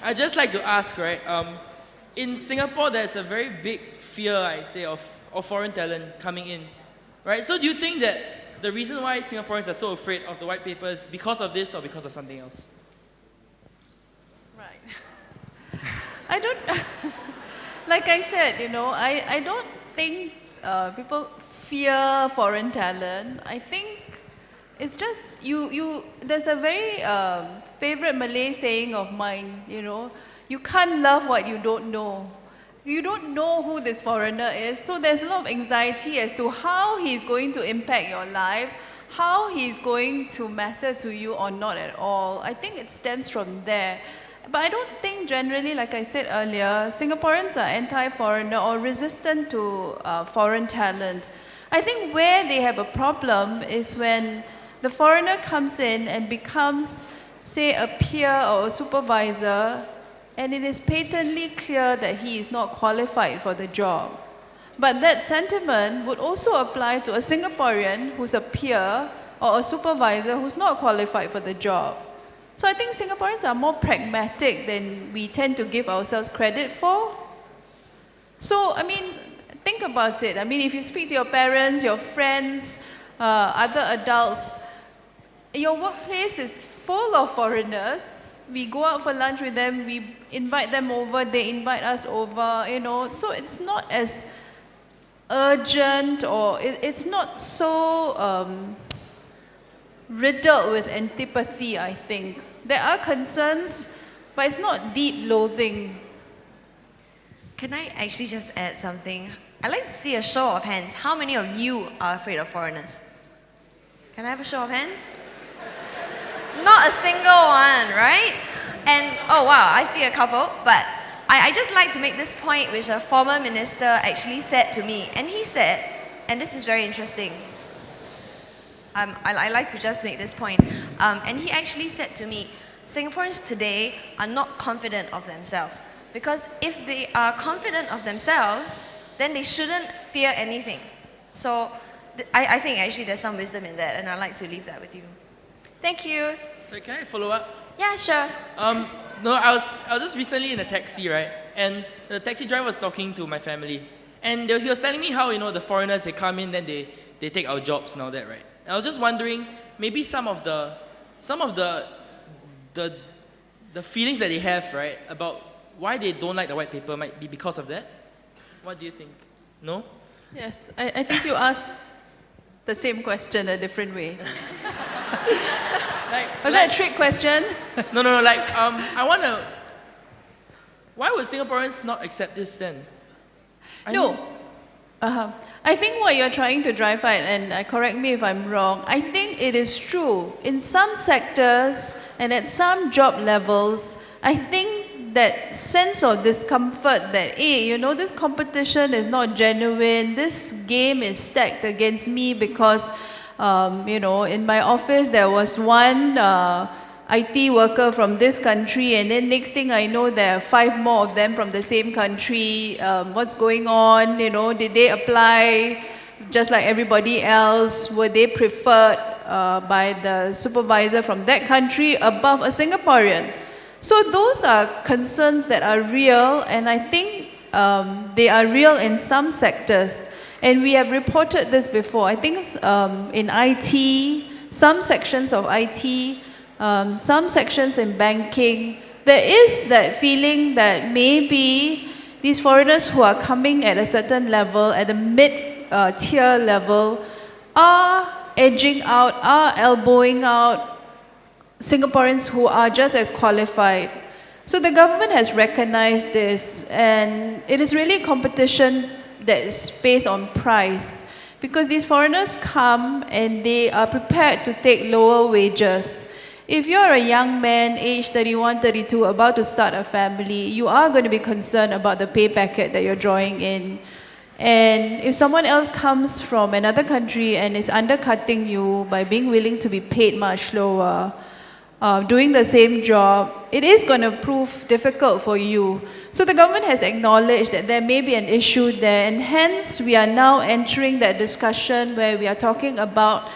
I just like to ask, right? In Singapore, there's a very big fear, I'd say, of foreign talent coming in, right? So do you think that the reason why Singaporeans are so afraid of the white paper is because of this or because of something else? Right. I don't, like I said, I don't think people fear foreign talent. I think it's just, there's a very favorite Malay saying of mine, you can't love what you don't know. You don't know who this foreigner is, so there's a lot of anxiety as to how he's going to impact your life, how he's going to matter to you or not at all. I think it stems from there. But I don't think generally, like I said earlier, Singaporeans are anti-foreigner or resistant to foreign talent. I think where they have a problem is when the foreigner comes in and becomes, say, a peer or a supervisor, and it is patently clear that he is not qualified for the job. But that sentiment would also apply to a Singaporean who's a peer or a supervisor who's not qualified for the job. So I think Singaporeans are more pragmatic than we tend to give ourselves credit for. So, think about it. If you speak to your parents, your friends, other adults, your workplace is full of foreigners. We go out for lunch with them, we invite them over, they invite us over, so it's not as urgent or it's not so riddled with antipathy, I think. There are concerns, but it's not deep loathing. Can I actually just add something? I'd like to see a show of hands. How many of you are afraid of foreigners? Can I have a show of hands? Not a single one, right? And, oh wow, I see a couple, but I just like to make this point which a former minister actually said to me. And he said, and this is very interesting, I like to just make this point. And he actually said to me, Singaporeans today are not confident of themselves. Because if they are confident of themselves, then they shouldn't fear anything. So I think actually there's some wisdom in that, and I'd like to leave that with you. Thank you. So can I follow up? Yeah, sure. No, I was just recently in a taxi, right? And the taxi driver was talking to my family. And he was telling me how, the foreigners, they come in, then they take our jobs and all that, right? And I was just wondering, maybe some of the feelings that they have, right, about why they don't like the white paper might be because of that. What do you think? No? Yes, I think you asked the same question a different way. Was that a trick question? No. I want to... Why would Singaporeans not accept this then? I think what you're trying to drive at, and correct me if I'm wrong, I think it is true. In some sectors and at some job levels, I think that sense of discomfort that, hey, this competition is not genuine, this game is stacked against me because, in my office there was one IT worker from this country, and then next thing I know there are 5 more of them from the same country. What's going on? Did they apply just like everybody else? Were they preferred by the supervisor from that country above a Singaporean? So those are concerns that are real, and I think they are real in some sectors. And we have reported this before. I think in IT, some sections of IT, some sections in banking, there is that feeling that maybe these foreigners who are coming at a certain level, at the mid-tier level, are edging out, are elbowing out Singaporeans who are just as qualified. So the government has recognized this, and it is really competition that is based on price. Because these foreigners come and they are prepared to take lower wages. If you're a young man, age 31, 32, about to start a family, you are going to be concerned about the pay packet that you're drawing in. And if someone else comes from another country and is undercutting you by being willing to be paid much lower, doing the same job, it is going to prove difficult for you. So the government has acknowledged that there may be an issue there, and hence we are now entering that discussion where we are talking about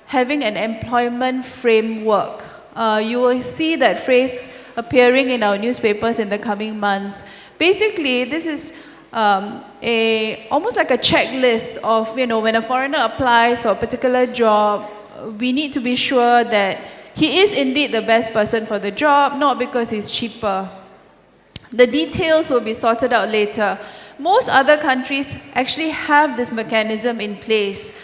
having an employment framework. You will see that phrase appearing in our newspapers in the coming months. Basically, this is almost like a checklist of, when a foreigner applies for a particular job, we need to be sure that he is indeed the best person for the job, not because he's cheaper. The details will be sorted out later. Most other countries actually have this mechanism in place.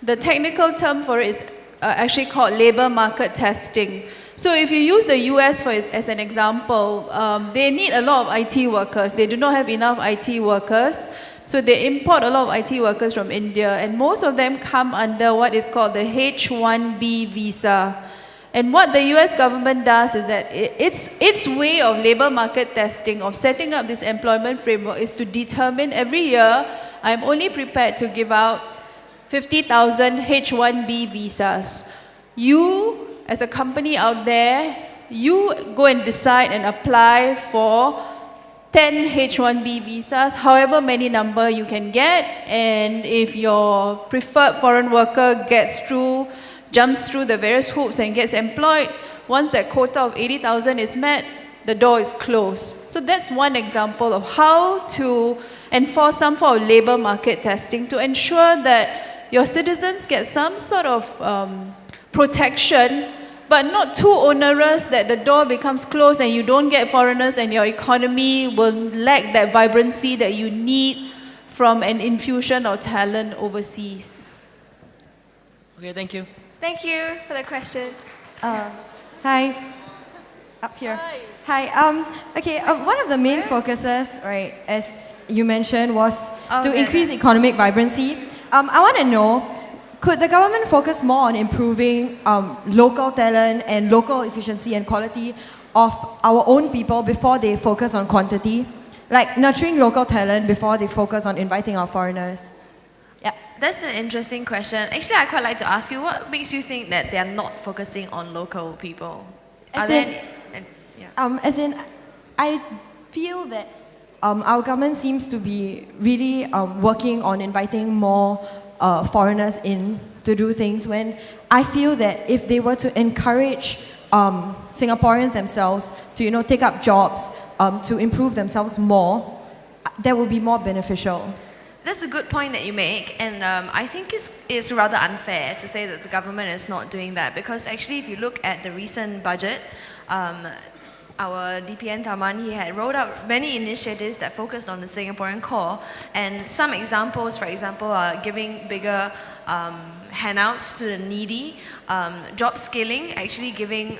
The technical term for it is actually called labor market testing. So if you use the US as an example, they need a lot of IT workers. They do not have enough IT workers. So they import a lot of IT workers from India, and most of them come under what is called the H-1B visa. And what the US government does is that its way of labor market testing, of setting up this employment framework, is to determine every year, I'm only prepared to give out 50,000 H-1B visas. You, as a company out there, you go and decide and apply for 10 H-1B visas, however many number you can get, and if your preferred foreign worker jumps through the various hoops and gets employed, once that quota of 80,000 is met, the door is closed. So that's one example of how to enforce some form of labor market testing to ensure that your citizens get some sort of protection, but not too onerous that the door becomes closed and you don't get foreigners and your economy will lack that vibrancy that you need from an infusion of talent overseas. Okay, thank you. Thank you for the question. Hi, up here. One of the main focuses, right, as you mentioned, was to increase economic vibrancy. I want to know, could the government focus more on improving local talent and local efficiency and quality of our own people before they focus on quantity? Like nurturing local talent before they focus on inviting our foreigners? Yeah. That's an interesting question. Actually, I'd quite like to ask you, what makes you think that they're not focusing on local people? As in, I feel that our government seems to be really working on inviting more foreigners in to do things, when I feel that if they were to encourage Singaporeans themselves to take up jobs, to improve themselves more, that would be more beneficial. That's a good point that you make, and I think it's rather unfair to say that the government is not doing that, because actually if you look at the recent budget, our DPN Tharman, he had rolled out many initiatives that focused on the Singaporean core, and some examples, for example, are giving bigger handouts to the needy, job scaling, actually giving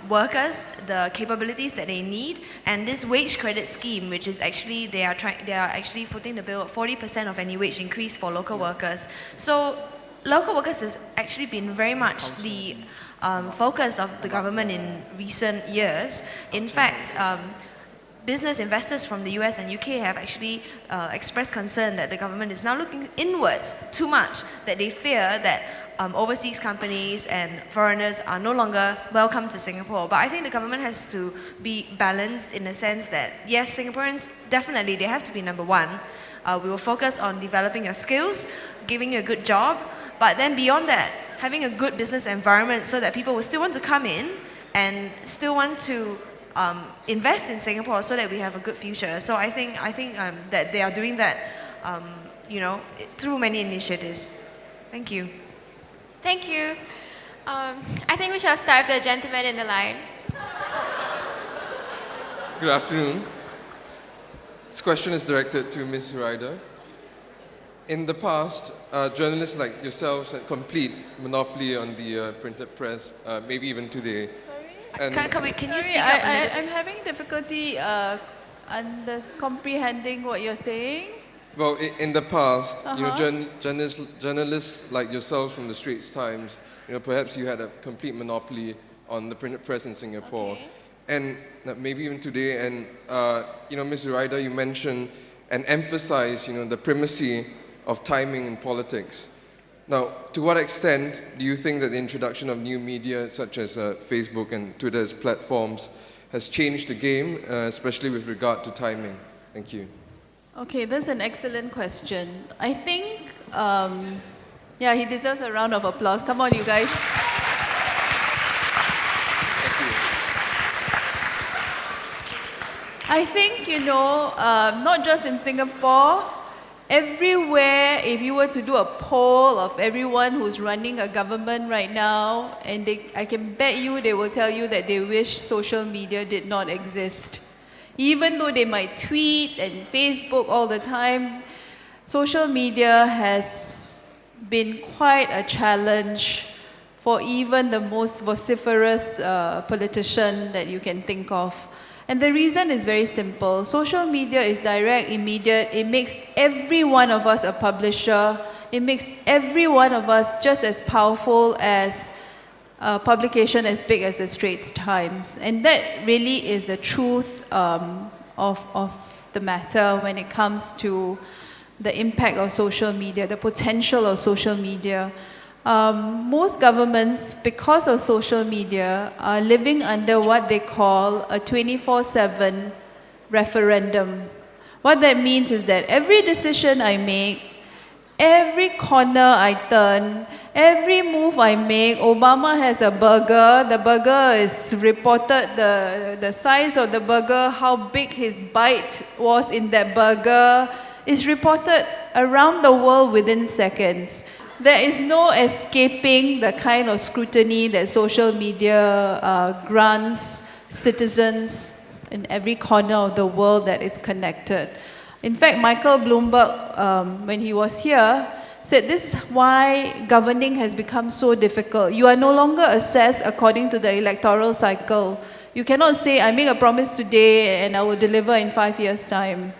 workers the capabilities that they need, and this wage credit scheme, which is actually they are actually footing the bill at 40% of any wage increase for local workers. So local workers has actually been very much the focus of the government in recent years. In fact, business investors from the US and UK have actually expressed concern that the government is now looking inwards too much, that they fear that overseas companies and foreigners are no longer welcome to Singapore. But I think the government has to be balanced in the sense that, yes, Singaporeans, definitely, they have to be number one. We will focus on developing your skills, giving you a good job, but then beyond that, having a good business environment so that people will still want to come in and still want to invest in Singapore so that we have a good future. So I think that they are doing that, through many initiatives. Thank you. Thank you. I think we shall start with the gentleman in the line. Good afternoon. This question is directed to Ms. Ryder. In the past, journalists like yourselves had complete monopoly on the printed press, maybe even today. And Can you speak up a little? I'm having difficulty comprehending what you're saying. Well, in the past, journalists like yourselves from the Straits Times, perhaps you had a complete monopoly on the printed press in Singapore. Okay. And maybe even today, and Ms. Ryder, you mentioned and emphasized, the primacy of timing in politics. Now, to what extent do you think that the introduction of new media such as Facebook and Twitter as platforms has changed the game, especially with regard to timing? Thank you. Okay, that's an excellent question. I think, he deserves a round of applause. Come on, you guys. Thank you. I think, not just in Singapore, everywhere, if you were to do a poll of everyone who's running a government right now, and I can bet you they will tell you that they wish social media did not exist. Even though they might tweet and Facebook all the time, social media has been quite a challenge for even the most vociferous politician that you can think of. And the reason is very simple. Social media is direct, immediate. It makes every one of us a publisher. It makes every one of us just as powerful as a publication as big as the Straits Times. And that really is the truth of the matter when it comes to the impact of social media, the potential of social media. Most governments, because of social media, are living under what they call a 24/7 referendum. What that means is that every decision I make, every corner I turn, every move I make, Obama has a burger, the burger is reported, the size of the burger, how big his bite was in that burger, is reported around the world within seconds. There is no escaping the kind of scrutiny that social media grants citizens in every corner of the world that is connected. In fact, Michael Bloomberg, when he was here, said this is why governing has become so difficult. You are no longer assessed according to the electoral cycle. You cannot say, I make a promise today and I will deliver in 5 years' time.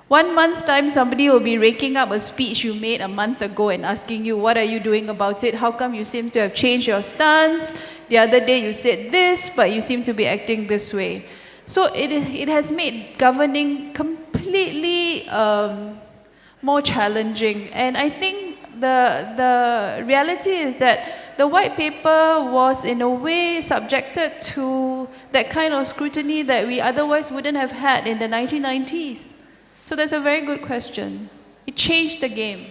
1 month's time, somebody will be raking up a speech you made a month ago and asking you, what are you doing about it? How come you seem to have changed your stance? The other day you said this, but you seem to be acting this way. So it has made governing completely more challenging. And I think the reality is that the white paper was in a way subjected to that kind of scrutiny that we otherwise wouldn't have had in the 1990s. So that's a very good question. It changed the game.